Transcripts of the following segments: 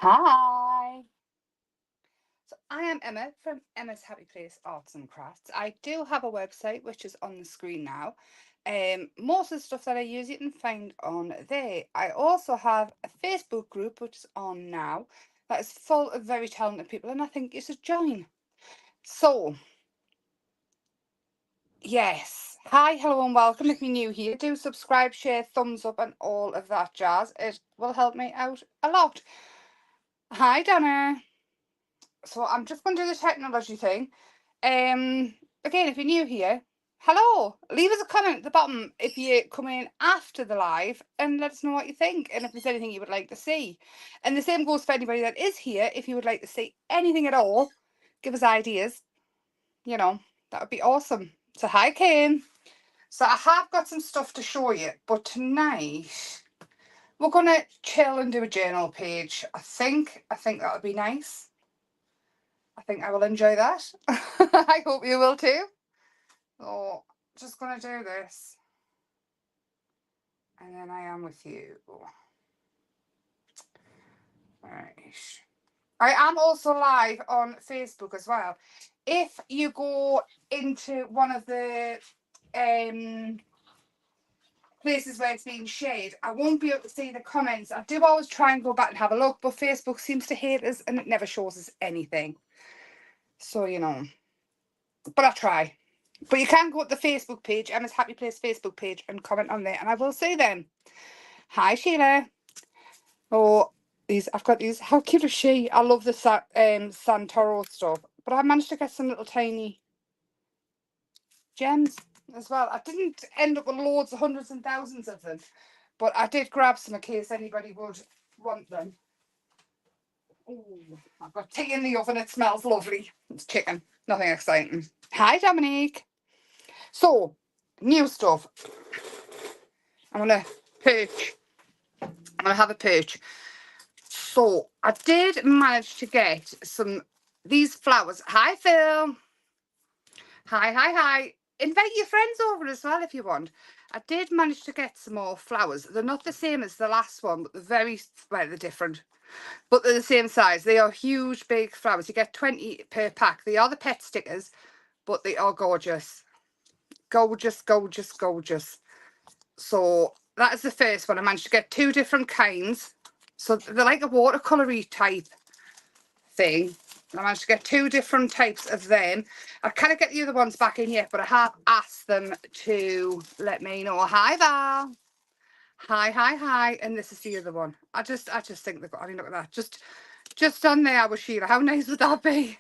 Hi. So I am Emma from Emma's Happy Place Arts and Crafts. I do have a website which is on the screen now. Most of the stuff that I use you can find on there. I also have a Facebook group which is on now that is full of very talented people and I think you should join. So yes. Hi, hello and welcome. If you're new here, do subscribe, share, thumbs up and all of that jazz. It will help me out a lot. Hi Donna. So I'm just going to do the technology thing. Again, if you're new here, hello. Leave us a comment at the bottom if you come in after the live and let us know what you think and if there's anything you would like to see. And the same goes for anybody that is here. If you would like to see anything at all, give us ideas. That would be awesome. So hi, Kane. So I have got some stuff to show you, but tonight we're gonna chill and do a journal page. I think that would be nice. I think I will enjoy that. I hope you will too. So, just going to do this. And then I am with you. Right. I am also live on Facebook as well. If you go into one of the places where it's being shared, I won't be able to see the comments. I do always try and go back and have a look, but Facebook seems to hate us and it never shows us anything. So, but I try. But you can go to the Facebook page, Emma's Happy Place Facebook page, and comment on there, and I will see them. Hi, Sheila. Oh, I've got these. How cute is she? I love the Santoro stuff. But I managed to get some little tiny gems as well. I didn't end up with loads, hundreds and thousands of them, but I did grab some in case anybody would want them. Oh, I've got tea in the oven. It smells lovely. It's chicken. Nothing exciting. Hi, Dominique. So, new stuff. I'm going to perch. I'm going to have a perch. So, I did manage to get these flowers. Hi, Phil. Hi. Invite your friends over as well if you want. I did manage to get some more flowers. They're not the same as the last one, but they're different. But they're the same size. They are huge, big flowers. You get 20 per pack. They are the pet stickers, but they are gorgeous. Gorgeous. So that is the first one. I managed to get two different kinds. So they're like a watercolory type thing. I managed to get two different types of them. I can't get the other ones back in yet, but I have asked them to let me know. Hi, Val. Hi. And this is the other one. I just think they've got, I mean, look at that. Just on there with Sheila. How nice would that be?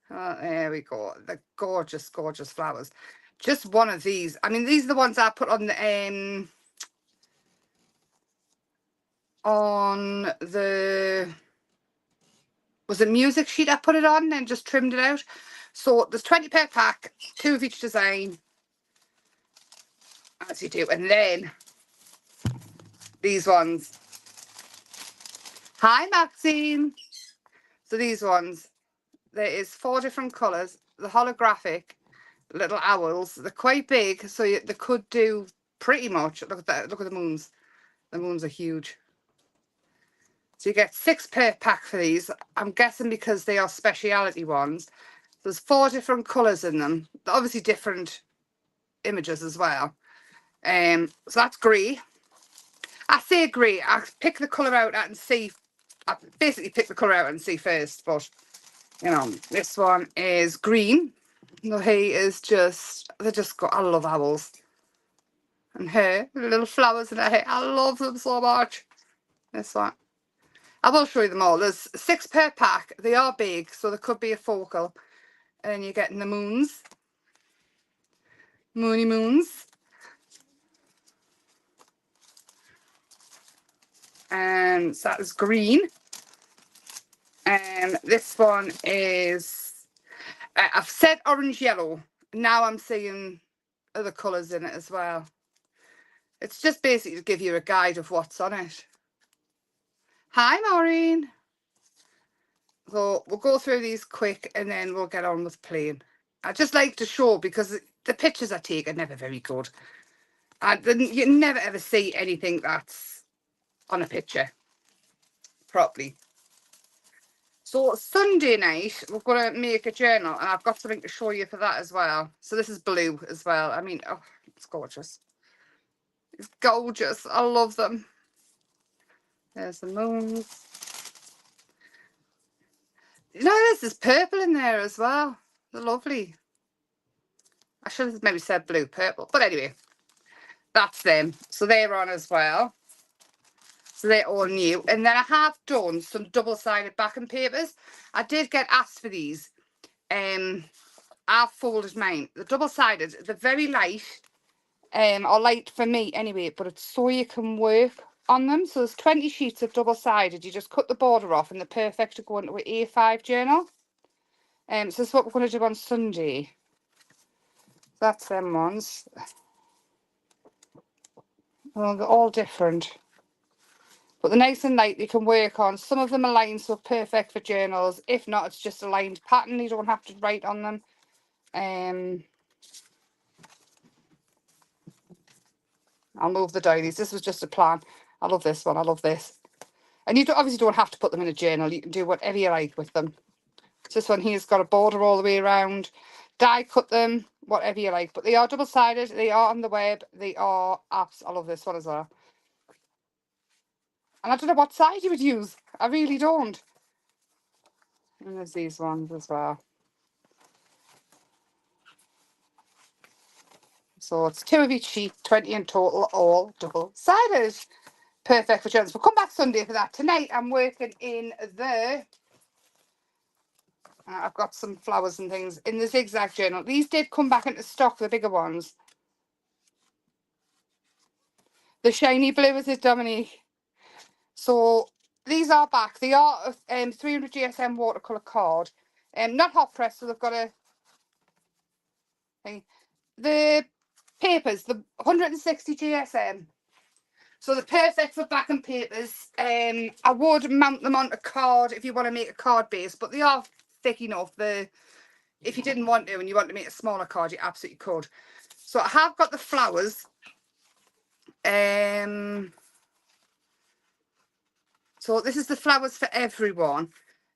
Oh, there we go. The gorgeous flowers. Just one of these. I mean, these are the ones I put on the was it music sheet I put it on and just trimmed it out. So there's 20 per pack, two of each design, as you do. And then these ones. Hi, Maxine. So these ones, there is 4 different colours. The holographic little owls. They're quite big, so they could do pretty much. Look at that. Look at the moons. The moons are huge. So you get 6 per pack for these. I'm guessing because they are speciality ones. There's 4 different colours in them. They're obviously different images as well. So that's grey. I say grey. I pick the colour out and see. I basically pick the colour out and see first. But, this one is green. He is just, I love owls. And her, the little flowers in her hair. I love them so much. This one. I will show you them all. There's 6 per pack. They are big, so there could be a focal. And then you're getting the moons. Moons. And so that is green. And this one is, I've said orange yellow. Now I'm seeing other colours in it as well. It's just basically to give you a guide of what's on it. Hi, Maureen. So we'll go through these quick and then we'll get on with playing. I just like to show because the pictures I take are never very good. You never ever see anything that's on a picture. properly. So Sunday night, we're going to make a journal, and I've got something to show you for that as well. So this is blue as well. I mean, oh, it's gorgeous. It's gorgeous. I love them. There's the moons. You know, there's this purple in there as well. They're lovely. I should have maybe said blue, purple. But anyway, that's them. So they're on as well. So they're all new. And then I have done some double-sided backing papers. I did get asked for these. I've folded mine. The double-sided, they're very light. Or light for me anyway, but it's so you can work on them. So there's 20 sheets of double-sided. You just cut the border off and they're perfect to go into an A5 journal. So this is what we're going to do on Sunday. That's them ones. Well, they're all different. But they're nice and light, you can work on. Some of them are lined, so perfect for journals. If not, it's just a lined pattern. You don't have to write on them. I'll move the diaries. This was just a plan. I love this one. I love this. And you obviously don't have to put them in a journal. You can do whatever you like with them. So this one here's got a border all the way around. Die cut them, whatever you like. But they are double-sided. They are on the web. They are apps. I love this one as well. And I don't know what side you would use. I really don't. And there's these ones as well. So it's 2 of each sheet, 20 in total, all double-sided. Perfect for journals. We'll come back Sunday for that. Tonight I'm working in the... I've got some flowers and things in the zigzag journal. These did come back into stock, the bigger ones. The shiny blue, is it, Dominique? So these are back. They are 300 GSM watercolour card. Not hot press, so they've got a thing. The papers, the 160 GSM. So they're perfect for backing papers. I would mount them on a card if you want to make a card base, but they are thick enough. If you didn't want to and you want to make a smaller card, you absolutely could. So I have got the flowers. So this is the flowers for everyone.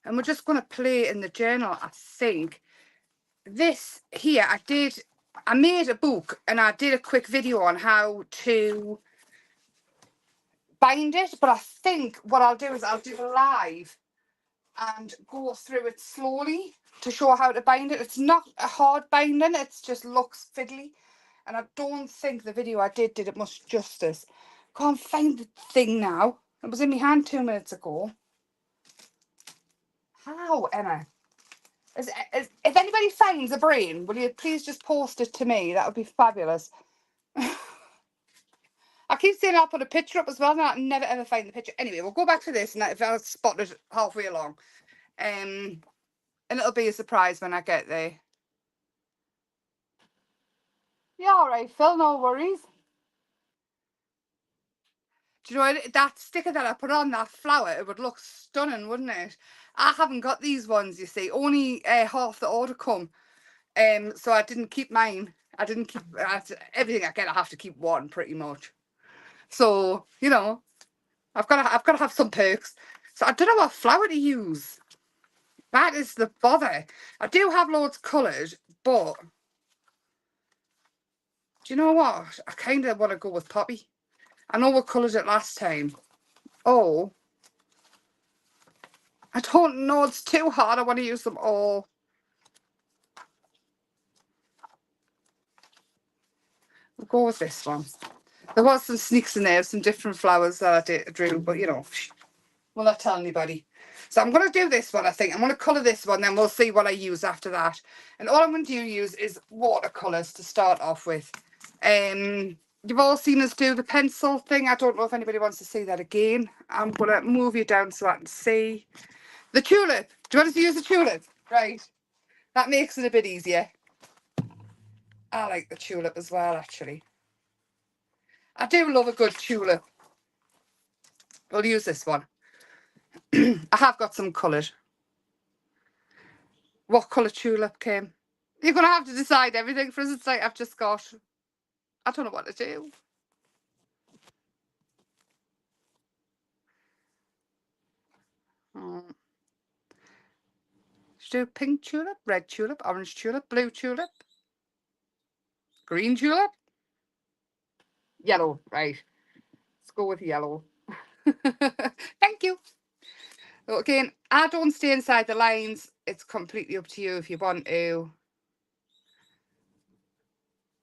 And we're just going to play in the journal, I think. This here, I made a book and I did a quick video on how to bind it. But I think what I'll do is I'll do a live and go through it slowly to show how to bind it. It's not a hard binding, it just looks fiddly. And I don't think the video I did it much justice. Can't find the thing now. It was in my hand 2 minutes ago. How, Emma? If anybody finds a brain, will you please just post it to me? That would be fabulous. I keep saying I'll put a picture up as well, and I never ever find the picture. Anyway, we'll go back to this, and if I spot it halfway along. And it'll be a surprise when I get there. Yeah, all right, Phil, no worries. Do you know what? That sticker that I put on that flower, it would look stunning, wouldn't it? I haven't got these ones, you see. Only half the order come. So I didn't keep mine. I didn't keep everything I get. I have to keep one pretty much. So you know, I've got to have some perks. So I don't know what flower to use. That is the bother. I do have loads coloured, but do you know what? I kind of want to go with poppy. I know we coloured it last time. Oh, I don't know. It's too hard. I want to use them all. We'll go with this one. There was some sneaks in there, some different flowers that I drew, but you know, we'll not tell anybody. So I'm going to do this one, I think. I'm going to colour this one, then we'll see what I use after that. And all I'm going to use is watercolours to start off with. You've all seen us do the pencil thing. I don't know if anybody wants to see that again. I'm going to move you down so I can see. The tulip. Do you want us to use the tulip? Right. That makes it a bit easier. I like the tulip as well, actually. I do love a good tulip. We'll use this one. I have got some coloured. What colour tulip came? You're going to have to decide everything for us. It's like I've just got... I don't know what to do. Should do pink tulip, red tulip, orange tulip, blue tulip, green tulip, yellow. Right. Let's go with yellow. Thank you. So again, I don't stay inside the lines. It's completely up to you if you want to.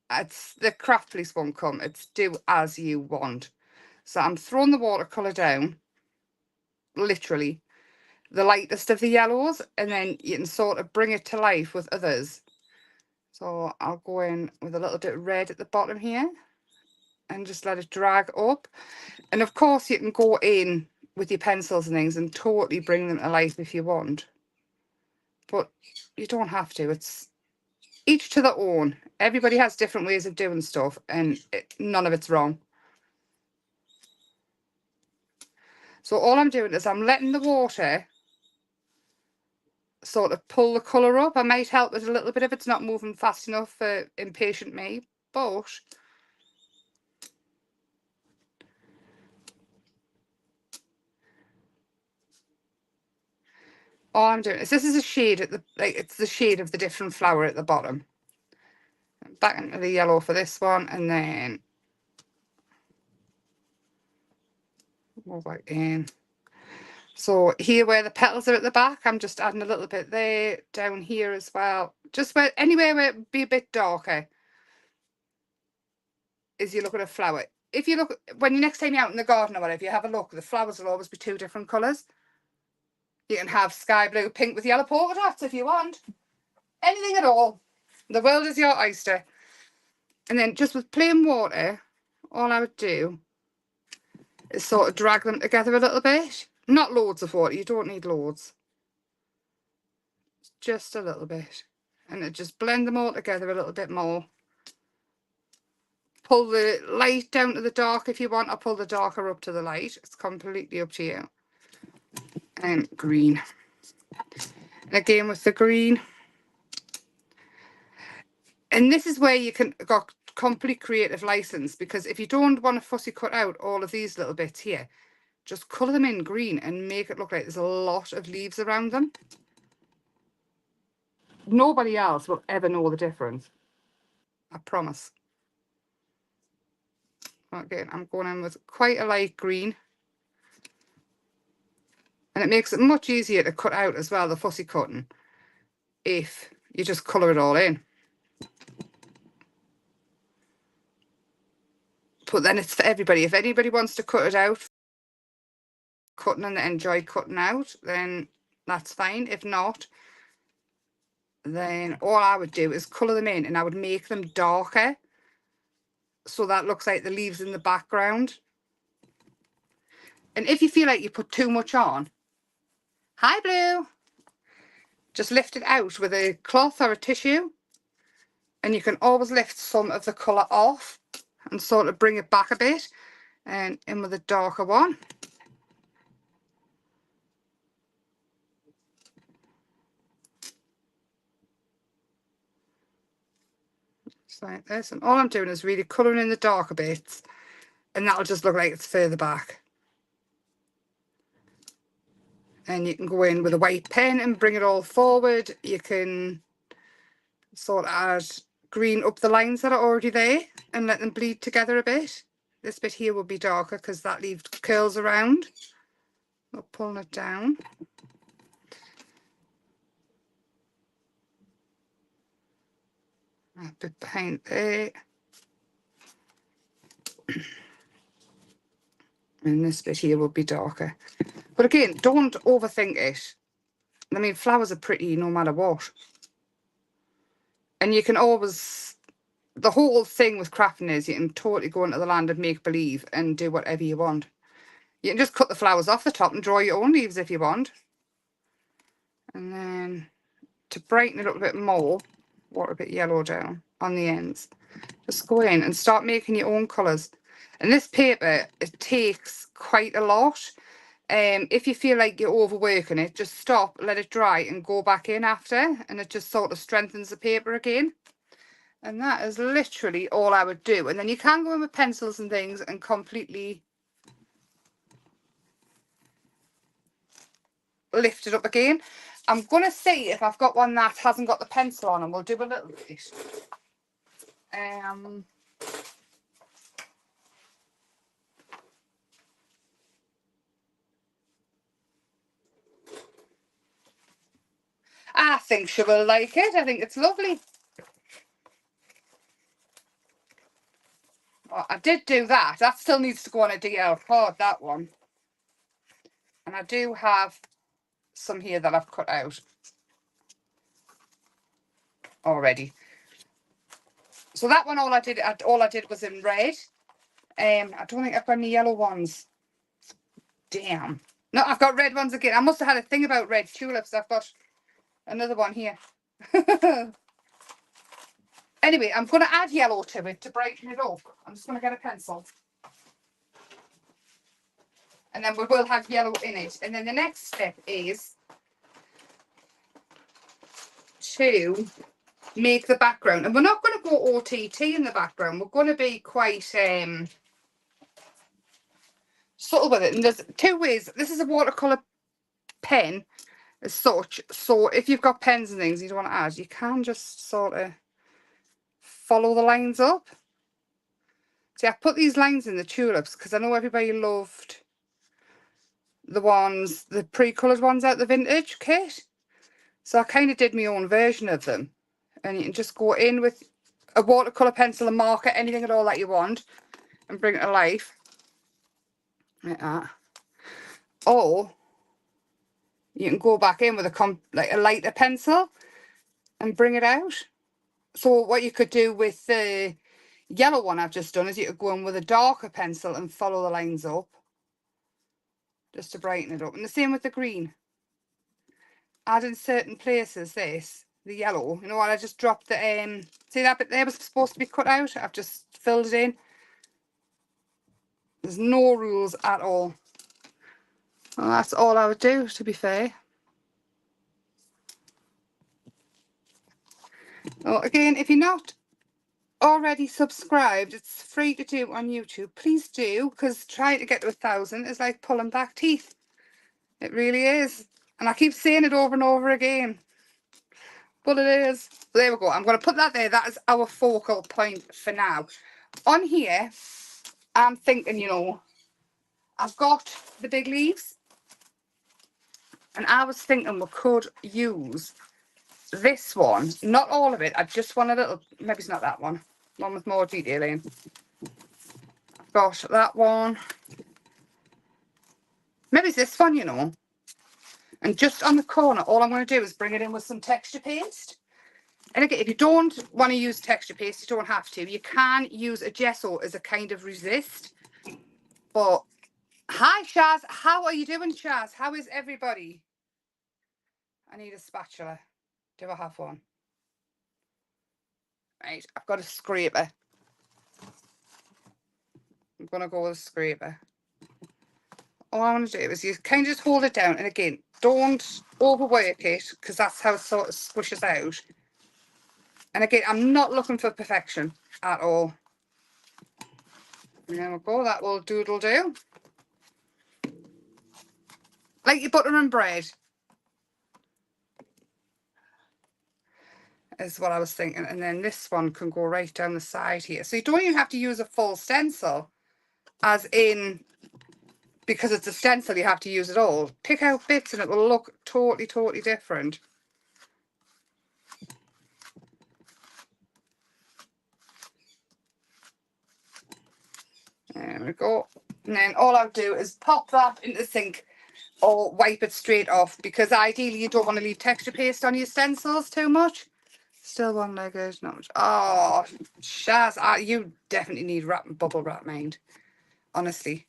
It's the crafty won't come. It's do as you want. So I'm throwing the watercolour down, literally, the lightest of the yellows, and then you can sort of bring it to life with others. So I'll go in with a little bit of red at the bottom here and just let it drag up. And of course you can go in with your pencils and things and totally bring them to life if you want. But you don't have to. It's each to their own. Everybody has different ways of doing stuff, and none of it's wrong. So all I'm doing is I'm letting the water sort of pull the colour up. I might help it a little bit if it's not moving fast enough for impatient me, but all I'm doing is this is a shade at the, like, it's the shade of the different flower at the bottom. Back into the yellow for this one, and then go back in. So here where the petals are at the back, I'm just adding a little bit there, down here as well. Just where, anywhere where it be a bit darker as you look at a flower. If you look, when you next time you're out in the garden or whatever, you have a look, the flowers will always be two different colours. You can have sky blue, pink with yellow polka dots if you want. Anything at all. The world is your oyster. And then just with plain water, all I would do is sort of drag them together a little bit. Not loads of water, you don't need loads. Just a little bit. And then just blend them all together a little bit more. Pull the light down to the dark if you want, or pull the darker up to the light. It's completely up to you. And green. And again with the green. And this is where you can got complete creative license, because if you don't want to fussy cut out all of these little bits here, just colour them in green and make it look like there's a lot of leaves around them. Nobody else will ever know the difference. I promise. Again, I'm going in with quite a light green. And it makes it much easier to cut out as well, the fussy cutting, if you just colour it all in. But then it's for everybody. If anybody wants to cut it out, cutting and enjoy cutting out, then that's fine. If not, then all I would do is colour them in, and I would make them darker so that looks like the leaves in the background. And if you feel like you put too much on, hi Blue, just lift it out with a cloth or a tissue, and you can always lift some of the colour off and sort of bring it back a bit, and in with a darker one. Just like this. And all I'm doing is really colouring in the darker bits, and that'll just look like it's further back. And you can go in with a white pen and bring it all forward. You can sort of add green up the lines that are already there and let them bleed together a bit. This bit here will be darker because that leaves curls around. We're pulling it down. A bit behind there. And this bit here will be darker. But again, don't overthink it. I mean, flowers are pretty no matter what. And you can always, the whole thing with crafting is you can totally go into the land of make believe and do whatever you want. You can just cut the flowers off the top and draw your own leaves if you want. And then to brighten it up a bit more, water a bit yellow down on the ends. Just go in and start making your own colours. And this paper, it takes quite a lot. If you feel like you're overworking it, just stop, let it dry and go back in after, and it just sort of strengthens the paper again. And that is literally all I would do. And then you can go in with pencils and things and completely lift it up again. I'm going to see if I've got one that hasn't got the pencil on, and we'll do a little bit. I think she will like it. I think it's lovely. Well, I did do that. That still needs to go on a DL card, that one. And I do have some here that I've cut out already. So that one, all I did was in red. I don't think I've got any yellow ones. Damn. No, I've got red ones again. I must have had a thing about red tulips. I've got another one here. Anyway, I'm going to add yellow to it to brighten it up. I'm just going to get a pencil. And then we will have yellow in it. And then the next step is to make the background. And we're not going to go OTT in the background. We're going to be quite subtle with it. And there's two ways. This is a watercolour pen as such. So if you've got pens and things you don't want to add, you can just sort of follow the lines up. See, I put these lines in the tulips because I know everybody loved the pre-coloured ones out the vintage kit. So I kind of did my own version of them. And you can just go in with a watercolour pencil, a marker, anything at all that you want, and bring it to life. Like that. Or you can go back in with a lighter pencil and bring it out. So what you could do with the yellow one I've just done is you could go in with a darker pencil and follow the lines up. Just to brighten it up. And the same with the green. Add in certain places the yellow. You know what, I just dropped the, see that bit there was supposed to be cut out? I've just filled it in. There's no rules at all. Well, that's all I would do, to be fair. Well, again, if you're not already subscribed, it's free to do on YouTube. Please do, because trying to get to 1,000 is like pulling back teeth. It really is. And I keep saying it over and over again. But it is. There we go. I'm going to put that there. That is our focal point for now. On here, I'm thinking, you know, I've got the big leaves. And I was thinking we could use this one. Not all of it. I just want a little, maybe it's not that one. One with more detailing. I've got that one. Maybe it's this one, you know. And just on the corner, all I'm going to do is bring it in with some texture paste. And again, if you don't want to use texture paste, you don't have to. You can use a gesso as a kind of resist. But, hi Shaz, how are you doing, Shaz? How is everybody? I need a spatula. Do I have one? Right, I've got a scraper. I'm going to go with a scraper. All I want to do is you kind of just hold it down. And again, don't overwork it because that's how it sort of squishes out. And again, I'm not looking for perfection at all. And there we go, that will doodle do. Like your butter and bread. Is what I was thinking. And then this one can go right down the side here. So you don't even have to use a full stencil. As in, because it's a stencil, you have to use it all. Pick out bits and it will look totally, totally different. There we go. And then all I'll do is pop that into the sink or wipe it straight off, because ideally you don't want to leave texture paste on your stencils too much. Still one-legged, not much. Oh, Shaz, you definitely need bubble wrap, mind. Honestly.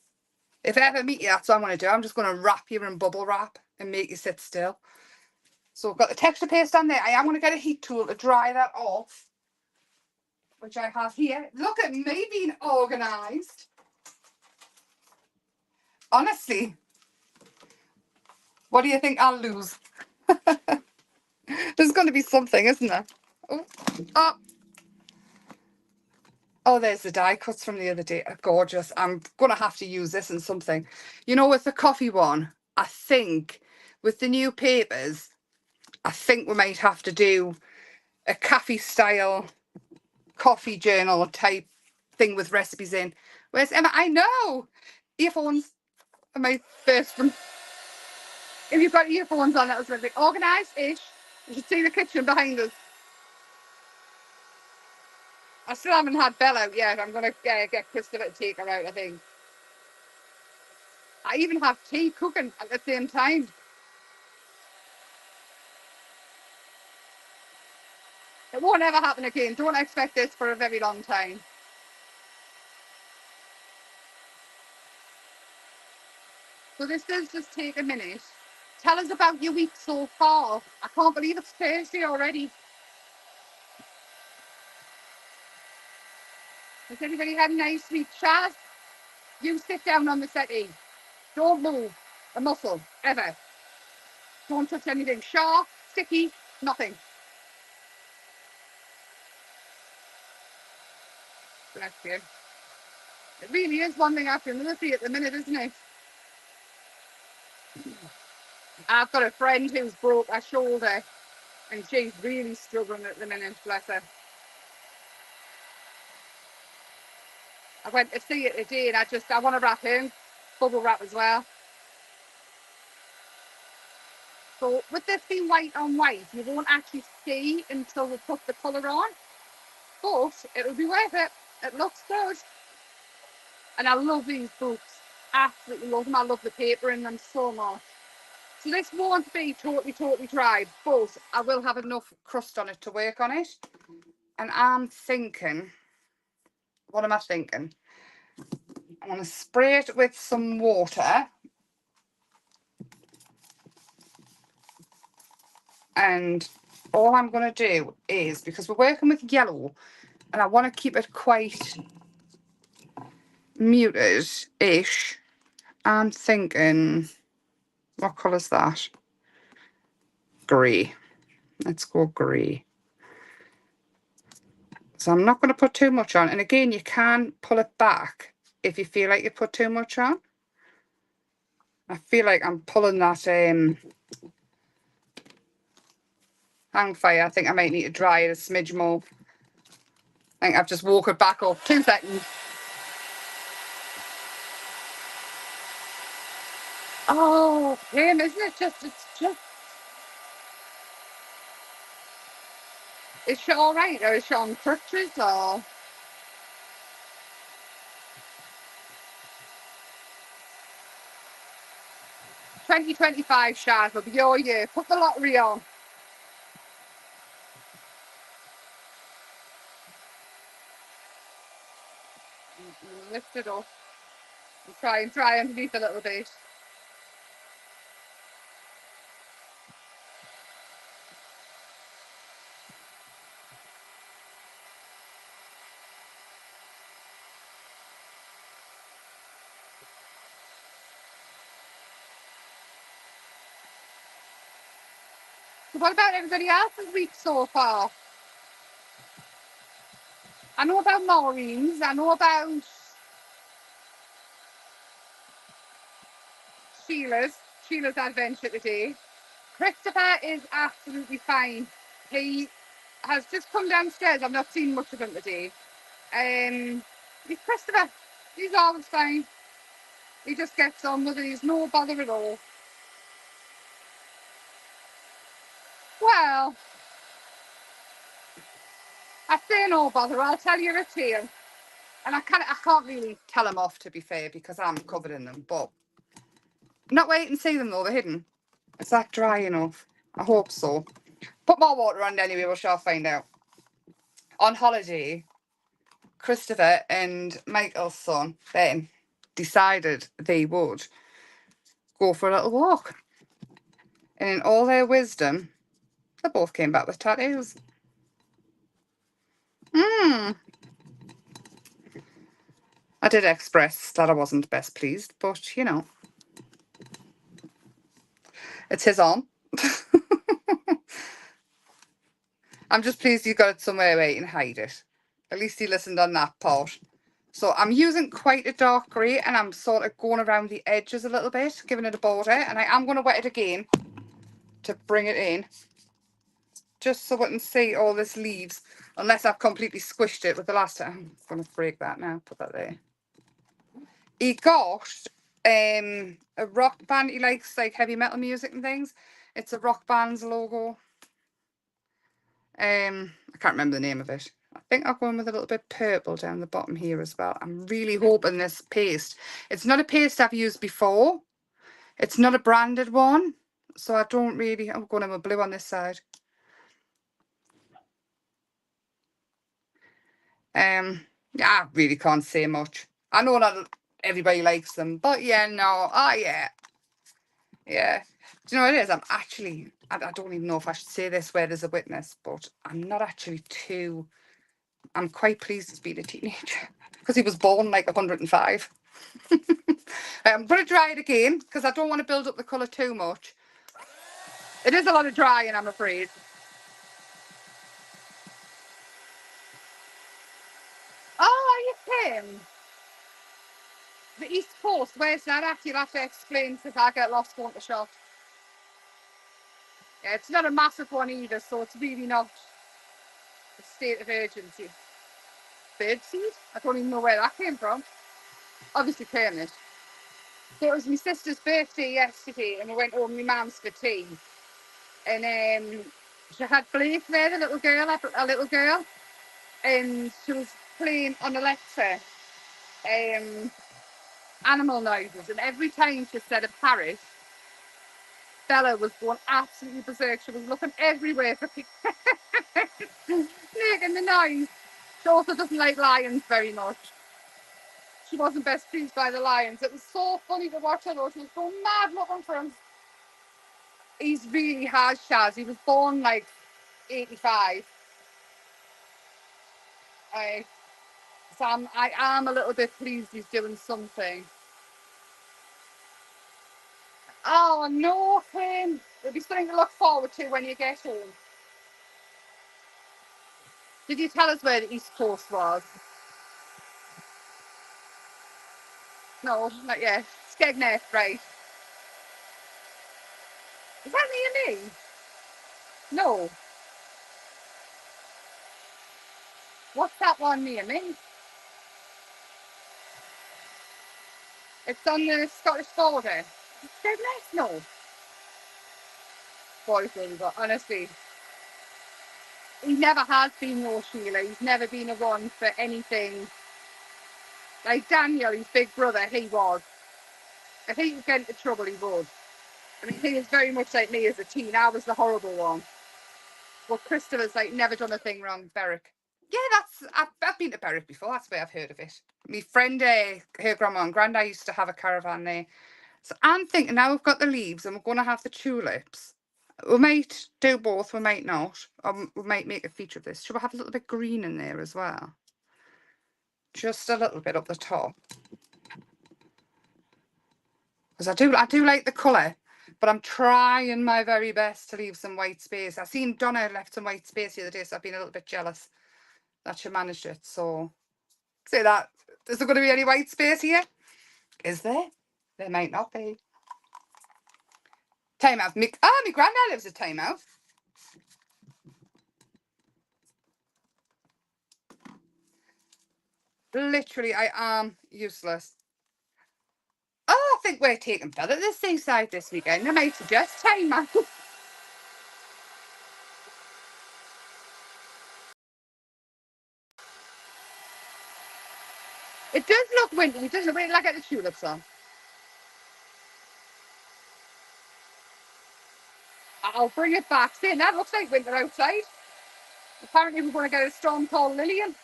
If I ever meet you, that's what I'm going to do. I'm just going to wrap you in bubble wrap and make you sit still. So I've got the texture paste on there. I am going to get a heat tool to dry that off, which I have here. Look at me being organised. Honestly, what do you think I'll lose? There's going to be something, isn't there? Oh, oh. Oh, there's the die cuts from the other day. Gorgeous. I'm going to have to use this in something. You know, with the coffee one, I think with the new papers, I think we might have to do a cafe style coffee journal type thing with recipes in. Where's Emma? I know! Earphones are my first one. If you've got earphones on, that was really organised-ish. You should see the kitchen behind us. I still haven't had Belle out yet. I'm going to get Christopher to take her out, I think. I even have tea cooking at the same time. It won't ever happen again. Don't expect this for a very long time. So this does just take a minute. Tell us about your week so far. I can't believe it's Thursday already. Has anybody had a nice week? Shaz, you sit down on the settee. Don't move a muscle, ever. Don't touch anything sharp, sticky, nothing. Bless you. It really is one thing after another for you at the minute, isn't it? I've got a friend who's broke her shoulder and she's really struggling at the minute, bless her. I went to see it today and I want to wrap in, bubble wrap as well. So with this being white on white, you won't actually see until we put the colour on, but it'll be worth it. It looks good. And I love these books. Absolutely love them. I love the paper in them so much. So this won't be totally dry, but I will have enough crust on it to work on it. And I'm thinking, what am I thinking? I'm going to spray it with some water. And all I'm going to do is, because we're working with yellow, and I want to keep it quite muted-ish, I'm thinking, what colour's that? Grey. Let's go grey. So I'm not going to put too much on. And again, you can pull it back if you feel like you put too much on. I feel like I'm pulling that hang fire. I think I might need to dry it a smidge more. I think I've just woke it back up. 2 seconds. Oh, damn, isn't it just, is she all right? Or is she on crutches or? 2025 Shaz will be your year. Put the lottery on. Lift it up. And try and dry underneath a little bit. So what about everybody else's week so far? I know about Maureen's. I know about Sheila's adventure today. Christopher is absolutely fine. He has just come downstairs. I've not seen much of him today. He's Christopher. He's always fine. He just gets on with it. He's no bother at all. Well, I say no bother. I'll tell you a tale. And I can't really tell them off, to be fair, because I'm covered in them. But not wait and see them though. They're hidden. Is that dry enough? I hope so. Put more water on anyway. We shall find out. On holiday, Christopher and Michael's son, Ben, decided they would go for a little walk. And in all their wisdom, they both came back with tattoos. I did express that I wasn't best pleased, but you know, it's his arm. I'm just pleased you got it somewhere where you can hide it. At least he listened on that part. So I'm using quite a dark grey and I'm sort of going around the edges a little bit, giving it a border, and I am going to wet it again to bring it in, just so I can see all this leaves, unless I've completely squished it with the last time. I'm going to break that now, put that there. He got a rock band. He likes like heavy metal music and things. It's a rock band's logo. I can't remember the name of it. I think I'll go in with a little bit purple down the bottom here as well. I'm really hoping this paste. It's not a paste I've used before. It's not a branded one. So I don't really... I'm going in with blue on this side. Yeah, I really can't say much. I know that everybody likes them. But yeah, no. Oh, yeah. Yeah. Do you know what it is? I'm actually... I don't even know if I should say this where there's a witness. But I'm not actually too... I'm quite pleased he's been a teenager. Because he was born like 105. I'm going to dry it again because I don't want to build up the colour too much. It is a lot of drying, I'm afraid. Oh, you came. The East Coast, where's that at? You'll have to explain because I get lost going to shop. Yeah, it's not a massive one either, so it's really not a state of urgency. Birdseed? I don't even know where that came from. Obviously paying it. So it was my sister's birthday yesterday and we went home with my mum's for tea. And she had Blake there, the little girl, a little girl. And she was playing on Alexa animal noises. And every time she said a parrot, Bella was going absolutely berserk. She was looking everywhere for making the noise. She also doesn't like lions very much. She wasn't best pleased by the lions. It was so funny to watch her though. She was so mad looking for him. He's really hard, Shaz. He was born like 85. So I am a little bit pleased he's doing something. Oh no, him. It'll be something to look forward to when you get home. Did you tell us where the East Coast was? No, not yet. Skegness, right. Is that near me? No. What's that one near me? It's on the Scottish border. Skegness? No. Boyfriend, but honestly, he never has been no Sheila. He's never been a one for anything. Like Daniel, his big brother, he was. If he could get into trouble, he would. I mean, he is very much like me as a teen. I was the horrible one. But Christopher's like never done a thing wrong, Berwick. Yeah, I've been to Berwick before. That's where I've heard of it. My friend, her grandma and granddad used to have a caravan there. So I'm thinking now we've got the leaves and we're going to have the tulips. We might do both, we might not. We might make a feature of this. Should we have a little bit green in there as well? Just a little bit up the top. Because I do like the colour, but I'm trying my very best to leave some white space. I seen Donna left some white space the other day, so I've been a little bit jealous that she managed it. So, say that. Is there going to be any white space here? Is there? There might not be. Tynemouth. My granddad lives at Tynemouth. Literally, I am useless. Oh, I think we're taking Bella to the seaside this weekend. I might suggest Tynemouth. It does look wintry, doesn't it? Wait till I get the tulips on. I'll bring it back. See, that looks like winter outside. Apparently we're going to get a storm called Lillian.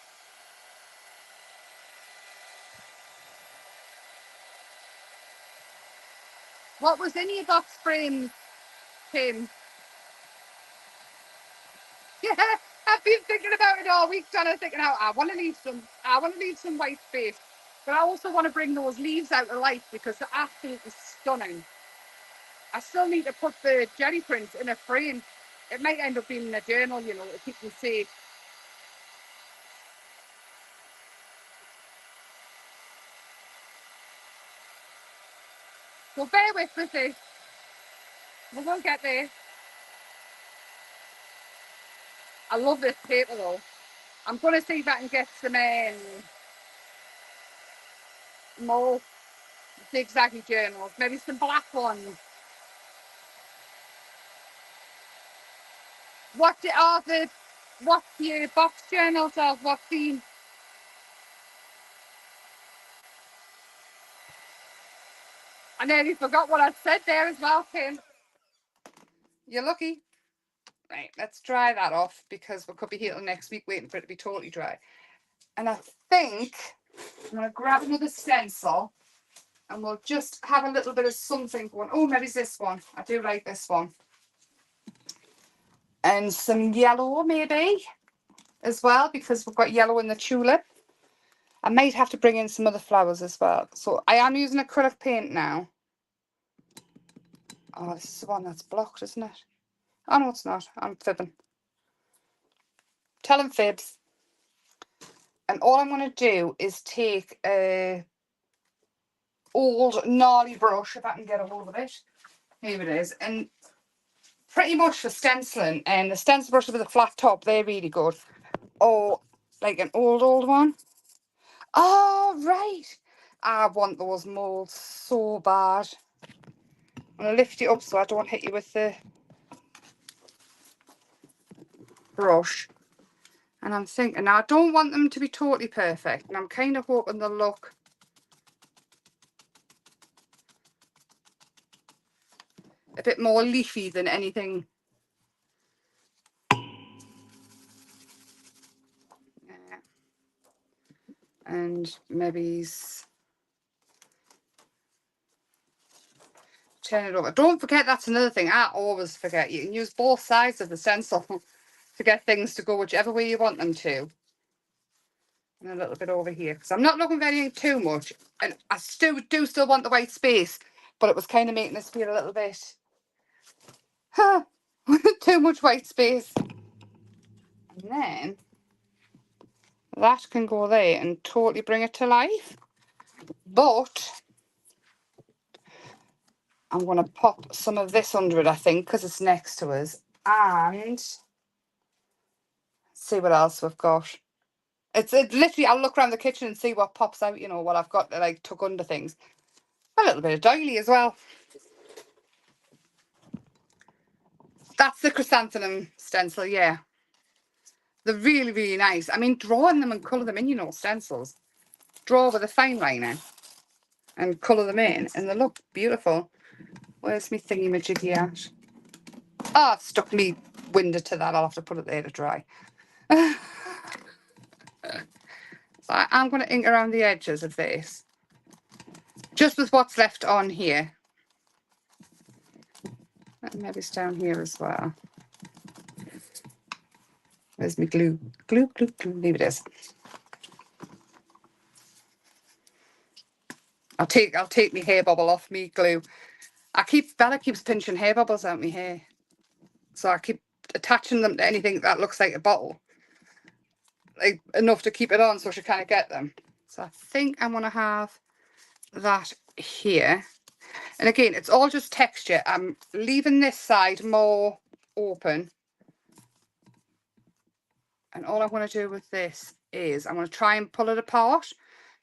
What was in your box frame, Tim? Yeah, I've been thinking about it all week, trying to think out. I want to leave some white space. But I also want to bring those leaves out of light because they're absolutely stunning. I still need to put the jelly prints in a frame. It might end up being in a journal, you know, to keep them safe. So bear with me, we won't get there. I love this paper though. I'm going to see if I can get some more zigzaggy journals, maybe some black ones. What's your box journals of? What theme? I nearly forgot what I said there as well, Kim. You're lucky. Right, let's dry that off because we could be here till next week waiting for it to be totally dry. And I think I'm going to grab another stencil and we'll just have a little bit of something going. Oh, maybe it's this one. I do like this one. And some yellow maybe as well because we've got yellow in the tulip. I might have to bring in some other flowers as well. So I am using acrylic paint now. Oh, this is the one that's blocked, isn't it? Oh, no, it's not. I'm fibbing. Telling fibs. And all I'm going to do is take a old gnarly brush, if I can get a hold of it. Here it is. And pretty much for stenciling, and the stencil brushes with a flat top, they're really good. Or like an old one. Oh, right. I want those molds so bad. I'm going to lift it up so I don't hit you with the brush. And I'm thinking, now I don't want them to be totally perfect. And I'm kind of hoping they'll look a bit more leafy than anything. Yeah. And maybe turn it over. Don't forget, that's another thing. I always forget. You can use both sides of the stencil to get things to go whichever way you want them to. And a little bit over here. Because I'm not looking for anything too much. And I do still want the white space. But it was kind of making us feel a little bit... too much white space. And then that can go there and totally bring it to life. But I'm going to pop some of this under it, I think, because it's next to us. And see what else we've got. It's literally, I'll look around the kitchen and see what pops out, you know, what I've got to like tuck under things. A little bit of doily as well. That's the chrysanthemum stencil, yeah. They're really, really nice. I mean, drawing them and colour them in, you know, stencils. Draw with a fine liner and colour them in, and they look beautiful. Where's my thingy-majiggy at? Oh, I've stuck me window to that. I'll have to put it there to dry. So I'm going to ink around the edges of this. Just with what's left on here. And maybe it's down here as well. Where's my glue? Glue. Leave it is. I'll take my hair bubble off me glue. Bella keeps pinching hair bubbles out my hair. So I keep attaching them to anything that looks like a bottle. Like enough to keep it on so she can't get them. So I think I'm going to have that here. And again, it's all just texture. I'm leaving this side more open. And all I want to do with this is I'm going to try and pull it apart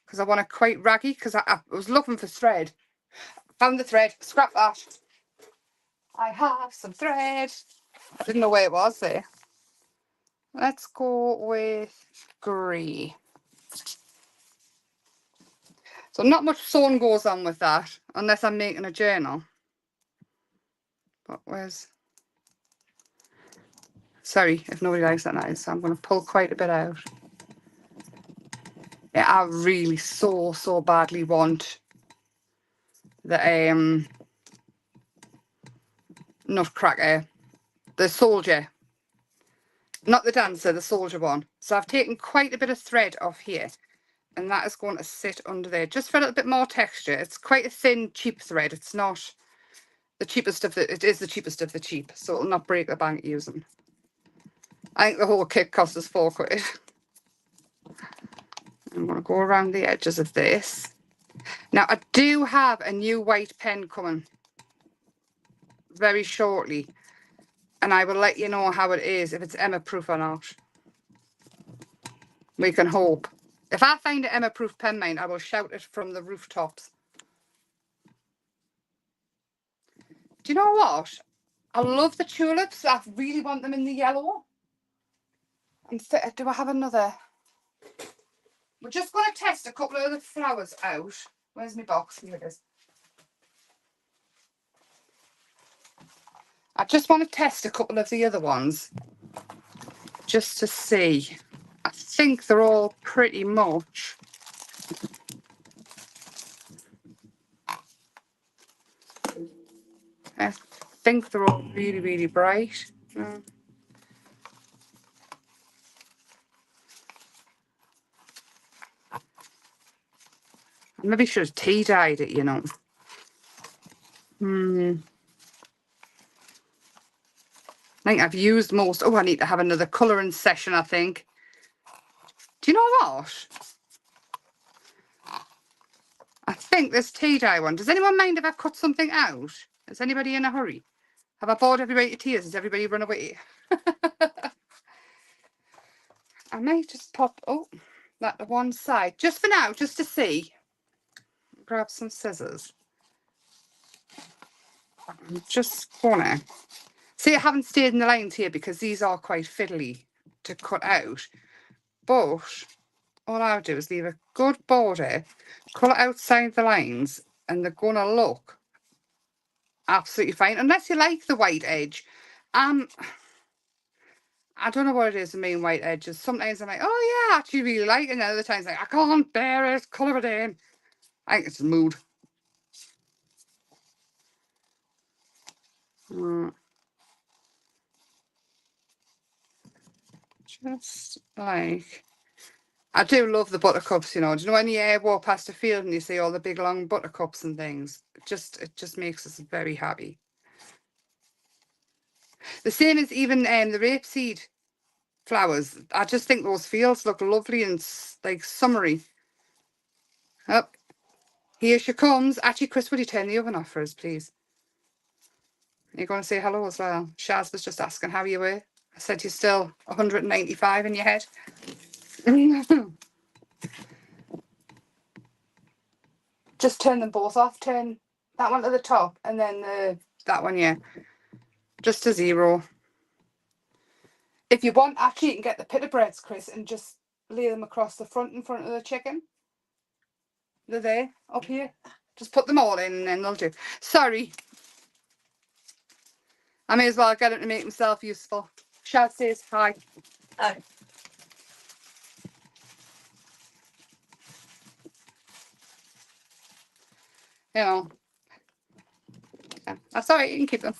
because I want it quite raggy because I was looking for thread. Found the thread. Scrap that. I have some thread. I didn't know where it was there. Let's go with grey. So not much sewing goes on with that unless I'm making a journal. But where's... Sorry if nobody likes that noise. So I'm going to pull quite a bit out. Yeah, I really so badly want the nutcracker, the soldier, not the dancer, the soldier one. So I've taken quite a bit of thread off here, and that is going to sit under there just for a little bit more texture. It's quite a thin, cheap thread. It's not the cheapest of the, it is the cheapest of the cheap, so it'll not break the bank using. I think the whole kit cost us £4. I'm going to go around the edges of this. Now, I do have a new white pen coming very shortly. and I will let you know how it is, if it's Emma proof or not. We can hope. If I find an Emma proof pen mine, I will shout it from the rooftops. Do you know what? I love the tulips. I really want them in the yellow. And do I have another? We're just going to test a couple of the flowers out. Where's my box? Here it is. I just want to test a couple of the other ones just to see. I think they're all pretty much. I think they're all really, really bright. Maybe should have tea dyed it, you know. I think I've used most. Oh, I need to have another colouring session, I think. Do you know what? I think this tea dye one. Does anyone mind if I cut something out? Is anybody in a hurry? Have I bored everybody to tears? Has everybody run away? I might just pop that to one side. Just for now, just to see. Grab some scissors. I'm just gonna. See, I haven't stayed in the lines here because these are quite fiddly to cut out. But all I'll do is leave a good border, cut it outside the lines, and they're gonna look absolutely fine. Unless you like the white edge. I don't know what it is, the main white edges. Sometimes I'm like, oh yeah, I actually really like it. And other times like, I can't bear it, colour it in. I think it's a mood. Just like, I do love the buttercups, you know. Do you know when you walk past a field and you see all the big long buttercups and things? It just makes us very happy. The same as even the rapeseed flowers. I just think those fields look lovely and like summery. Oh, here she comes. Actually, Chris, would you turn the oven off for us, please? You're going to say hello as well. Shaz was just asking how you were. I said you're still 195 in your head. Just turn them both off. Turn that one to the top and then that one, yeah. Just to 0. If you want, actually, you can get the pita breads, Chris, and just lay them across the front in front of the chicken. They're there, up here. Just put them all in and then they'll do. Sorry. I may as well get him to make himself useful. Shaz says hi. Hi. You know. Yeah, that's all right, you can keep them.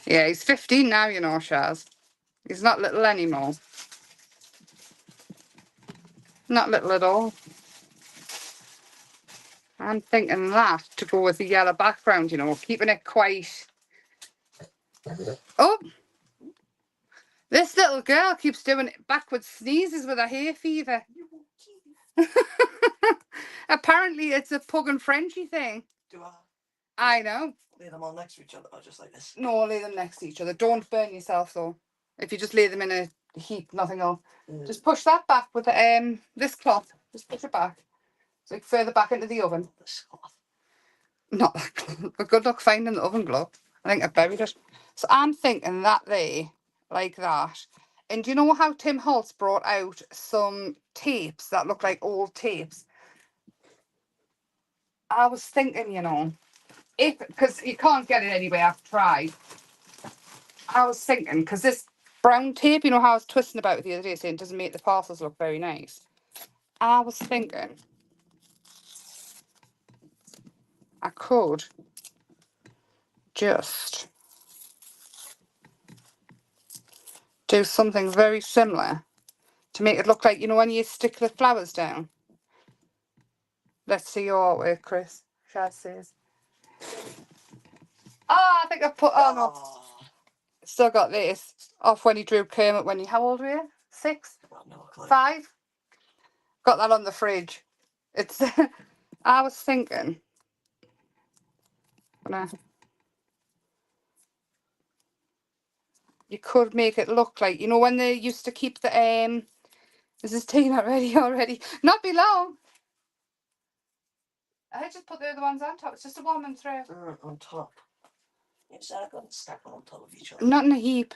Yeah, he's 15 now, you know, Shaz. He's not little anymore. Not little at all. I'm thinking that to go with the yellow background, you know, keeping it quite. Oh! This little girl keeps doing backwards sneezes with her hay fever. Apparently it's a pug and Frenchie thing. Do I? I know. Lay them all next to each other or just like this? No, lay them next to each other. Don't burn yourself though. If you just lay them in a heap, nothing will. Just push that back with this cloth. Just push it back. It's like further back into the oven. This cloth. Not that cloth. But good luck finding the oven glove. I think I buried it. So I'm thinking that there, like that. And do you know how Tim Holtz brought out some tapes that look like old tapes? I was thinking, you know, because you can't get it anyway, I've tried. I was thinking, because this brown tape, you know how I was twisting about it the other day saying it doesn't make the parcels look very nice. I was thinking I could just do something very similar to make it look like, you know, when you stick the flowers down. Let's see your artwork, Chris. Shaz says. Oh, I think I put, oh no. Still got this off when he drew Kermit when he, how old were you? 6? No clue. 5? Got that on the fridge. It's, I was thinking. you could make it look like, you know, when they used to keep the this is tea not ready already. Not be long. I just put the other ones on top. It's just a warm them through. On top. Yes, I've got to stack them on top of each other. Not in a heap.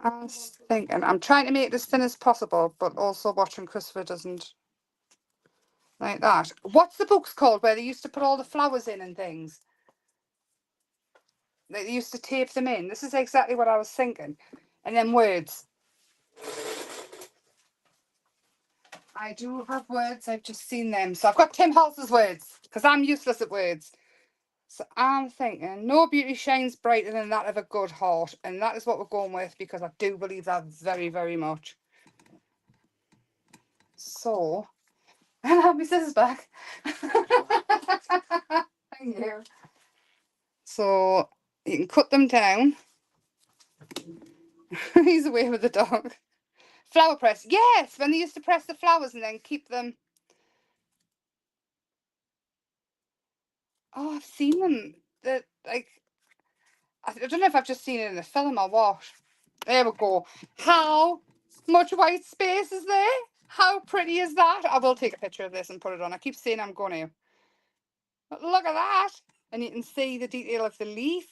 I was thinking, I'm trying to make it as thin as possible, but also watching Christopher doesn't like that. What's the books called where they used to put all the flowers in and things? They used to tape them in. This is exactly what I was thinking. And then words. I do have words. I've just seen them. So I've got Tim Holtz's words because I'm useless at words. So I'm thinking, no beauty shines brighter than that of a good heart. And that is what we're going with because I do believe that very, very much. So, and I have my scissors back. Thank you. So you can cut them down. He's away with the dog. Flower press. Yes, when they used to press the flowers and then keep them. Oh, I've seen them. That like, I don't know if I've just seen it in a film or what. There we go. How much white space is there? How pretty is that? I will take a picture of this and put it on. I keep saying I'm going to. But look at that. And you can see the detail of the leaf.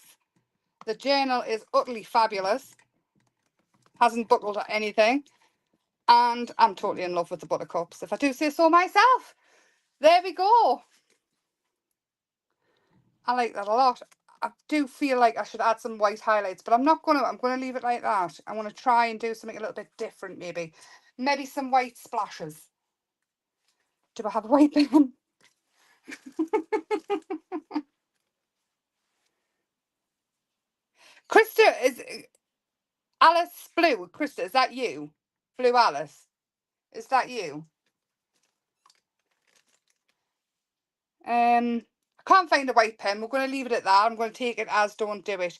The journal is utterly fabulous. Hasn't buckled or anything. And I'm totally in love with the buttercups, if I do say so myself. There we go. I like that a lot. I do feel like I should add some white highlights, but I'm not going to. I'm going to leave it like that. I want to try and do something a little bit different, maybe. Maybe some white splashes. Do I have a white pen? Krista, is Alice Blue? Krista, is that you? Blue Alice? Is that you? I can't find a white pen. We're going to leave it at that. I'm going to take it as don't do it.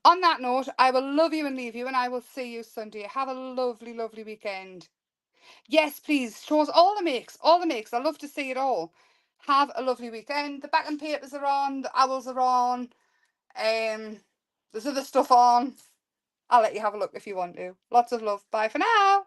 On that note, I will love you and leave you, and I will see you Sunday. Have a lovely, lovely weekend. Yes, please. Show us all the makes. All the makes. I love to see it all. Have a lovely weekend. The backing papers are on. The owls are on. There's other stuff on. I'll let you have a look if you want to. Lots of love. Bye for now.